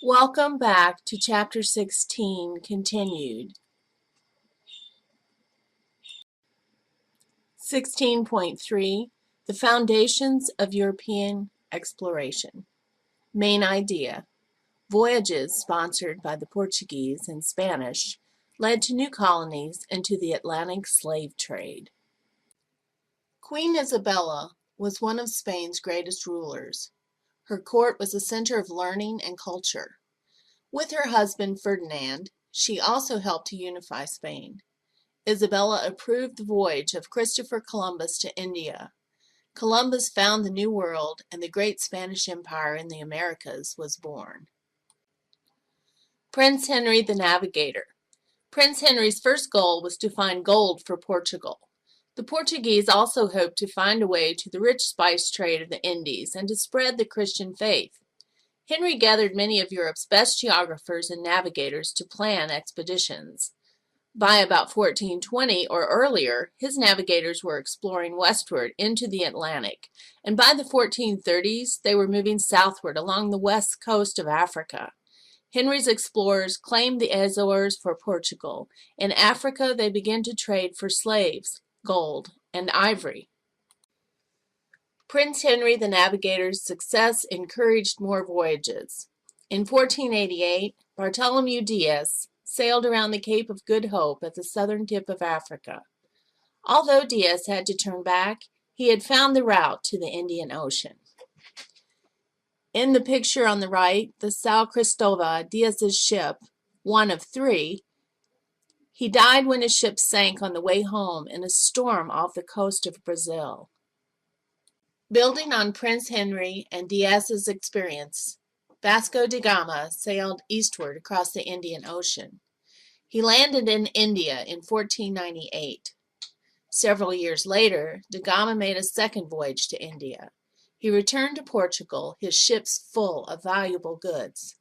Welcome back to Chapter 16 continued. 16.3 The Foundations of European Exploration. Main idea. Voyages sponsored by the Portuguese and Spanish led to new colonies and to the Atlantic slave trade. Queen Isabella was one of Spain's greatest rulers. Her court was a center of learning and culture. With her husband Ferdinand, she also helped to unify Spain. Isabella approved the voyage of Christopher Columbus to India. Columbus found the New World, and the great Spanish Empire in the Americas was born. Prince Henry the Navigator. Prince Henry's first goal was to find gold for Portugal. The Portuguese also hoped to find a way to the rich spice trade of the Indies and to spread the Christian faith. Henry gathered many of Europe's best geographers and navigators to plan expeditions. By about 1420 or earlier, his navigators were exploring westward into the Atlantic, and by the 1430s, they were moving southward along the west coast of Africa. Henry's explorers claimed the Azores for Portugal. In Africa, they began to trade for slaves, gold, and ivory. Prince Henry the Navigator's success encouraged more voyages. In 1488, Bartholomew Diaz sailed around the Cape of Good Hope at the southern tip of Africa. Although Diaz had to turn back, he had found the route to the Indian Ocean. In the picture on the right, the São Cristóvão, Diaz's ship, one of three, he died when his ship sank on the way home in a storm off the coast of Brazil. Building on Prince Henry and Diaz's experience, Vasco da Gama sailed eastward across the Indian Ocean. He landed in India in 1498. Several years later, da Gama made a second voyage to India. He returned to Portugal, his ships full of valuable goods.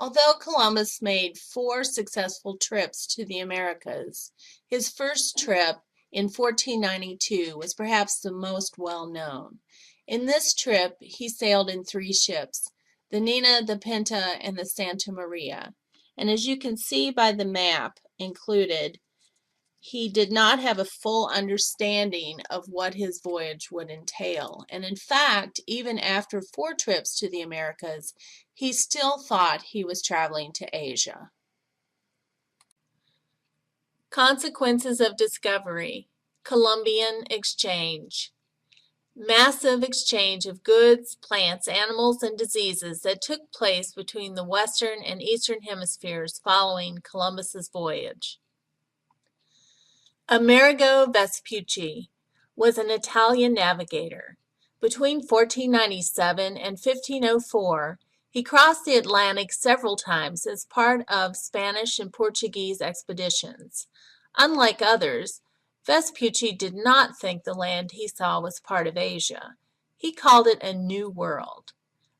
Although Columbus made 4 successful trips to the Americas, his first trip in 1492 was perhaps the most well-known. In this trip, he sailed in 3 ships, the Nina, the Pinta, and the Santa Maria. And as you can see by the map included, he did not have a full understanding of what his voyage would entail. And in fact, even after 4 trips to the Americas, he still thought he was traveling to Asia. Consequences of discovery. Columbian exchange. Massive exchange of goods, plants, animals, and diseases that took place between the western and eastern hemispheres following Columbus's voyage. Amerigo Vespucci was an Italian navigator. Between 1497 and 1504, he crossed the Atlantic several times as part of Spanish and Portuguese expeditions. Unlike others, Vespucci did not think the land he saw was part of Asia. He called it a new world.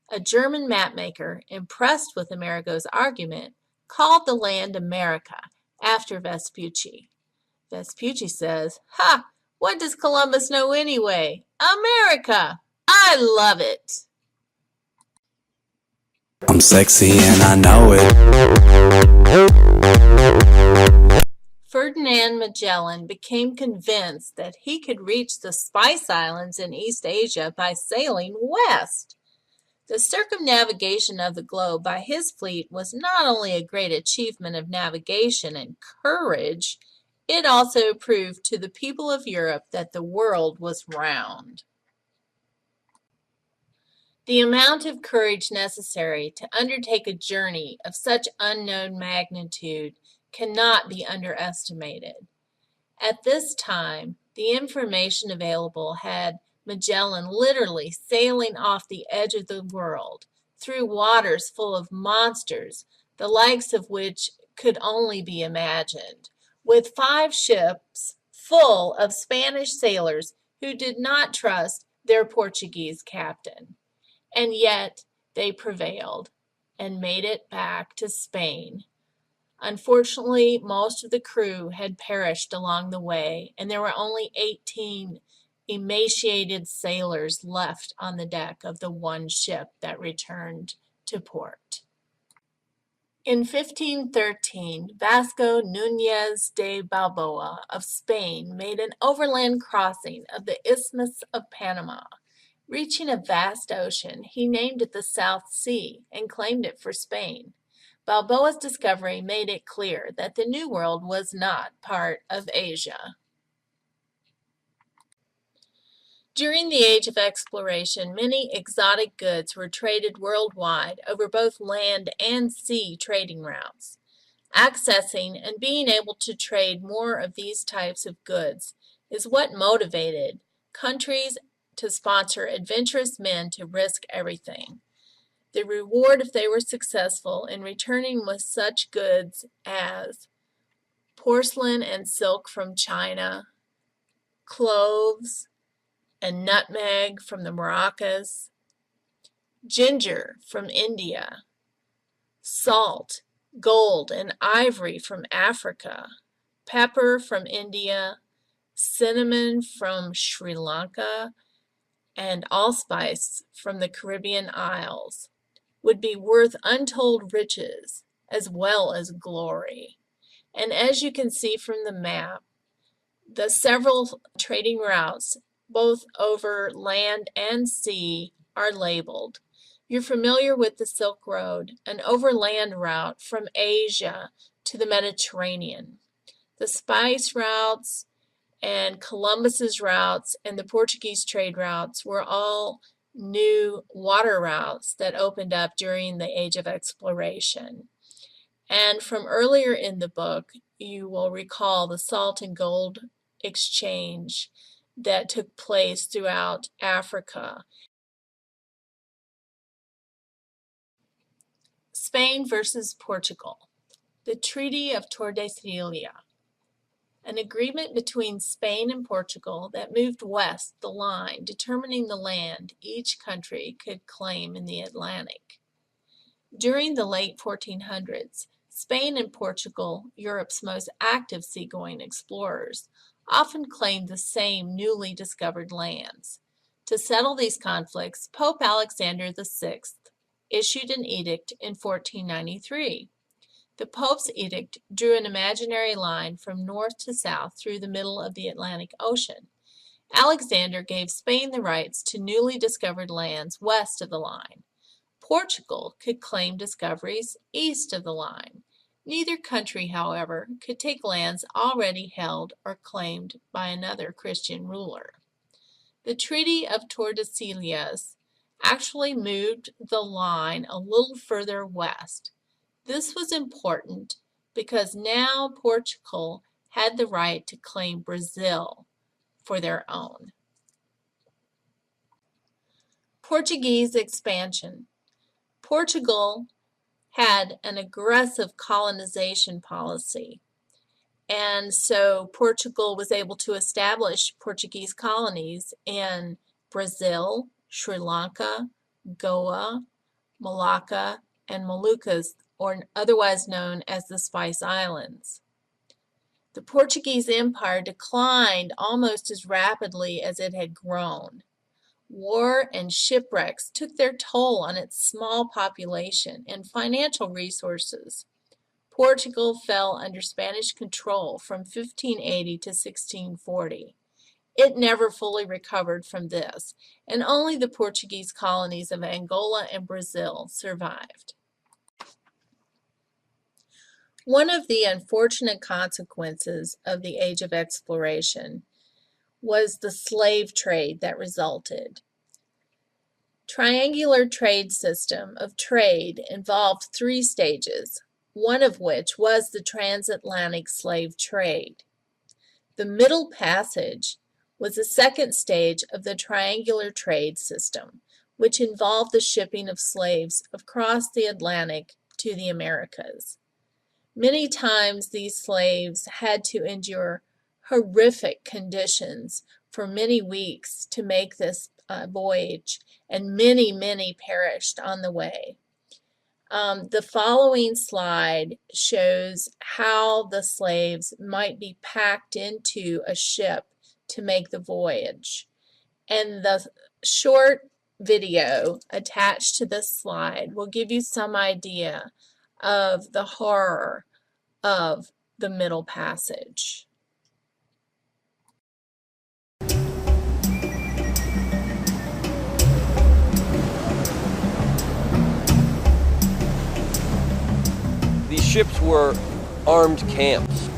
A German mapmaker, impressed with Amerigo's argument, called the land America after Vespucci. Vespucci says, "Ha! What does Columbus know anyway? America! I love it!" I'm sexy and I know it. Ferdinand Magellen became convinced that he could reach the Spice Islands in East Asia by sailing west. The circumnavigation of the globe by his fleet was not only a great achievement of navigation and courage, it also proved to the people of Europe that the world was round. The amount of courage necessary to undertake a journey of such unknown magnitude cannot be underestimated. At this time, the information available had Magellan literally sailing off the edge of the world, through waters full of monsters, the likes of which could only be imagined, with 5 ships full of Spanish sailors who did not trust their Portuguese captain. And yet they prevailed and made it back to Spain. Unfortunately, most of the crew had perished along the way, and there were only 18 emaciated sailors left on the deck of the one ship that returned to port. In 1513, Vasco Núñez de Balboa of Spain made an overland crossing of the Isthmus of Panama. Reaching a vast ocean, he named it the South Sea and claimed it for Spain. Balboa's discovery made it clear that the New World was not part of Asia. During the Age of Exploration, many exotic goods were traded worldwide over both land and sea trading routes. Accessing and being able to trade more of these types of goods is what motivated countries to sponsor adventurous men to risk everything. The reward if they were successful in returning with such goods as porcelain and silk from China, cloves and nutmeg from the Moroccas, ginger from India, salt, gold, and ivory from Africa, pepper from India, cinnamon from Sri Lanka, and allspice from the Caribbean Isles would be worth untold riches as well as glory. And as you can see from the map, the several trading routes, both over land and sea, are labeled. You're familiar with the Silk Road, an overland route from Asia to the Mediterranean. The spice routes and Columbus's routes and the Portuguese trade routes were all new water routes that opened up during the Age of Exploration. And from earlier in the book, you will recall the salt and gold exchange that took place throughout Africa. Spain versus Portugal. The Treaty of Tordesillas, an agreement between Spain and Portugal that moved west the line, determining the land each country could claim in the Atlantic. During the late 1400s, Spain and Portugal, Europe's most active seagoing explorers, often claimed the same newly discovered lands. To settle these conflicts, Pope Alexander VI issued an edict in 1493. The Pope's edict drew an imaginary line from north to south through the middle of the Atlantic Ocean. Alexander gave Spain the rights to newly discovered lands west of the line. Portugal could claim discoveries east of the line. Neither country, however, could take lands already held or claimed by another Christian ruler. The Treaty of Tordesillas actually moved the line a little further west. This was important because now Portugal had the right to claim Brazil for their own. Portuguese expansion. Portugal had an aggressive colonization policy, and so Portugal was able to establish Portuguese colonies in Brazil, Sri Lanka, Goa, Malacca, and Moluccas, or otherwise known as the Spice Islands. The Portuguese Empire declined almost as rapidly as it had grown. War and shipwrecks took their toll on its small population and financial resources. Portugal fell under Spanish control from 1580 to 1640. It never fully recovered from this, and only the Portuguese colonies of Angola and Brazil survived. One of the unfortunate consequences of the Age of Exploration was the slave trade that resulted. Triangular trade system of trade involved 3 stages, one of which was the transatlantic slave trade. The Middle Passage was the second stage of the triangular trade system, which involved the shipping of slaves across the Atlantic to the Americas. Many times these slaves had to endure horrific conditions for many weeks to make this voyage, and many perished on the way. The following slide shows how the slaves might be packed into a ship to make the voyage. And the short video attached to this slide will give you some idea of the horror of the Middle Passage. These ships were armed camps.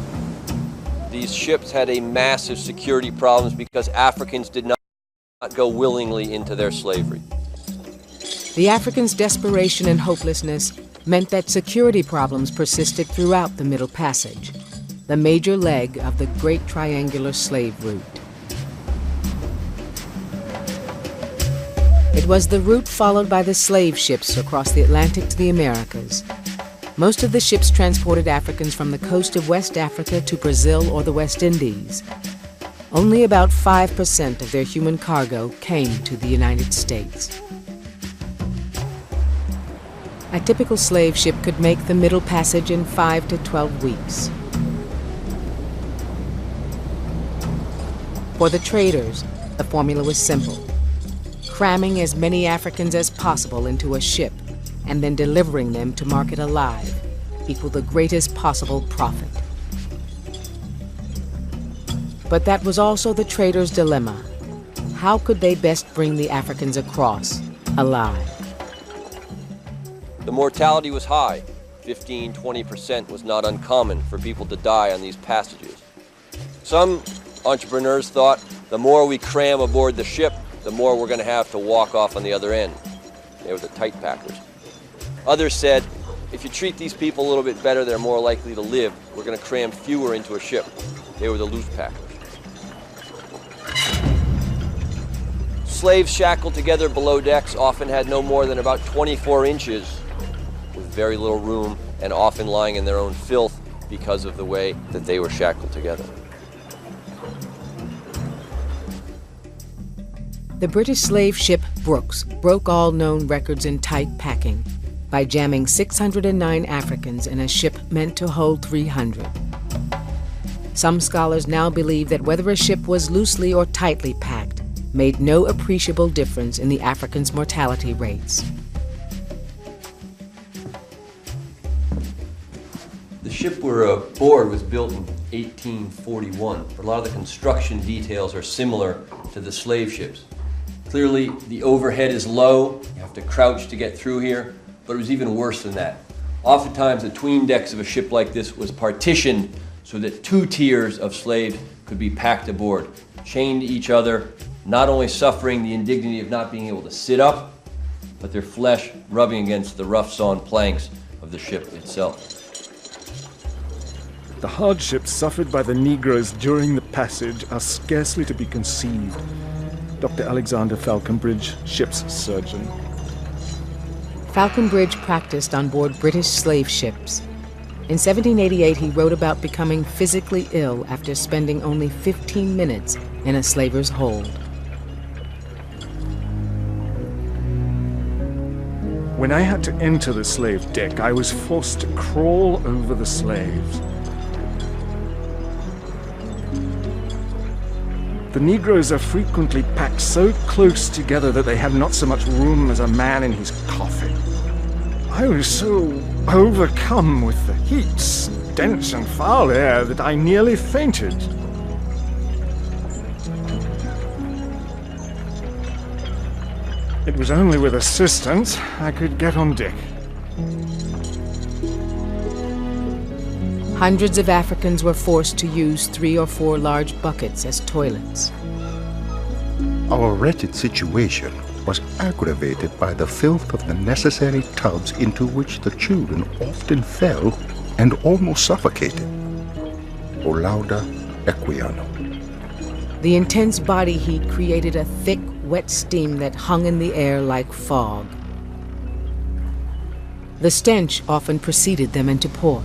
These ships had a massive security problems because Africans did not go willingly into their slavery. The Africans' desperation and hopelessness meant that security problems persisted throughout the Middle Passage, the major leg of the Great Triangular Slave Route. It was the route followed by the slave ships across the Atlantic to the Americas. Most of the ships transported Africans from the coast of West Africa to Brazil or the West Indies. Only about 5% of their human cargo came to the United States. A typical slave ship could make the Middle Passage in 5 to 12 weeks. For the traders, the formula was simple: cramming as many Africans as possible into a ship and then delivering them to market alive equaled the greatest possible profit. But that was also the traders' dilemma. How could they best bring the Africans across alive? The mortality was high. 15–20% was not uncommon for people to die on these passages. Some entrepreneurs thought the more we cram aboard the ship, the more we're going to have to walk off on the other end. They were the tight packers. Others said, if you treat these people a little bit better, they're more likely to live. We're going to cram fewer into a ship. They were the loose packers. Slaves shackled together below decks often had no more than about 24 inches, with very little room and often lying in their own filth because of the way that they were shackled together. The British slave ship Brooks broke all known records in tight packing by jamming 609 Africans in a ship meant to hold 300. Some scholars now believe that whether a ship was loosely or tightly packed made no appreciable difference in the Africans' mortality rates. The ship we're aboard was built in 1841. A lot of the construction details are similar to the slave ships. Clearly, the overhead is low. You have to crouch to get through here, but it was even worse than that. Oftentimes, the 'tween decks of a ship like this was partitioned so that 2 tiers of slaves could be packed aboard, chained to each other, not only suffering the indignity of not being able to sit up, but their flesh rubbing against the rough sawn planks of the ship itself. The hardships suffered by the Negroes during the passage are scarcely to be conceived. Dr. Alexander Falconbridge, ship's surgeon. Falconbridge practiced on board British slave ships. In 1788, he wrote about becoming physically ill after spending only 15 minutes in a slaver's hold. When I had to enter the slave deck, I was forced to crawl over the slaves. The Negroes are frequently packed so close together that they have not so much room as a man in his coffin. I was so overcome with the heat, stench, and foul air that I nearly fainted. It was only with assistance I could get on deck. Hundreds of Africans were forced to use 3 or 4 large buckets as toilets. Our wretched situation was aggravated by the filth of the necessary tubs into which the children often fell and almost suffocated. O lauda equiano. The intense body heat created a thick, wet steam that hung in the air like fog. The stench often preceded them into port.